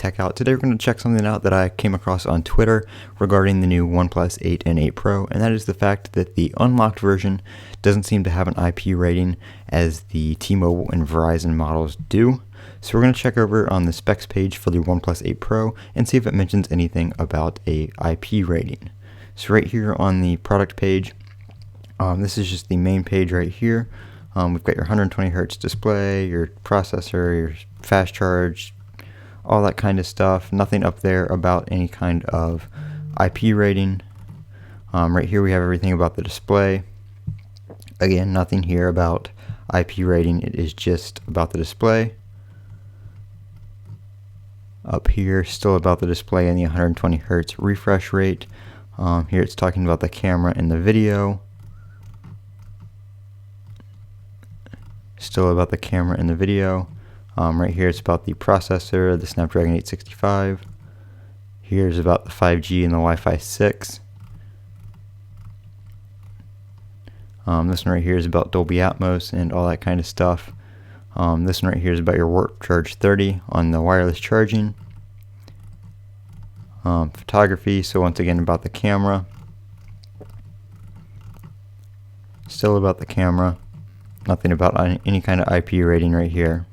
Techout. Today we're going to check something out that I came across on Twitter regarding the new OnePlus 8 and 8 Pro, and that is the fact that the unlocked version doesn't seem to have an IP rating as the T-Mobile and Verizon models do. So we're going to check over on the specs page for the OnePlus 8 Pro and see if it mentions anything about a IP rating. So right here on the product page, this is just the main page right here. We've got your 120 hertz display, your processor, your fast charge, all that kind of stuff. Nothing up there about any kind of IP rating. Right here we have everything about the display. Again, nothing here about IP rating. It is just about the display. Up here, still about the display and the 120 hertz refresh rate. Here it's talking about the camera and the video. Still about the camera and the video. Right here it's about the processor, the Snapdragon 865. Here's about the 5G and the Wi-Fi 6. This one right here is about Dolby Atmos and all that kind of stuff. This one right here is about your Warp Charge 30 on the wireless charging. Photography, so once again about the camera. Still about the camera. Nothing about any kind of IP rating right here.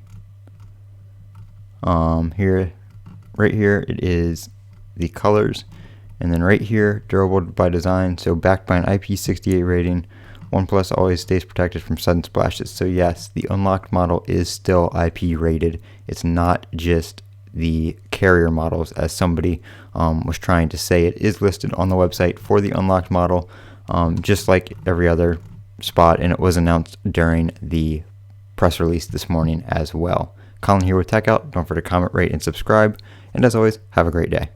Right here it is the colors, and then right here, durable by design, so backed by an IP68 rating. OnePlus always stays protected from sudden splashes. So yes, the unlocked model is still IP rated. It's not just the carrier models, as somebody was trying to say. It is listed on the website for the unlocked model, just like every other spot, and it was announced during the press release this morning as well. Colin here with Techout. Don't forget to comment, rate, and subscribe. And as always, have a great day.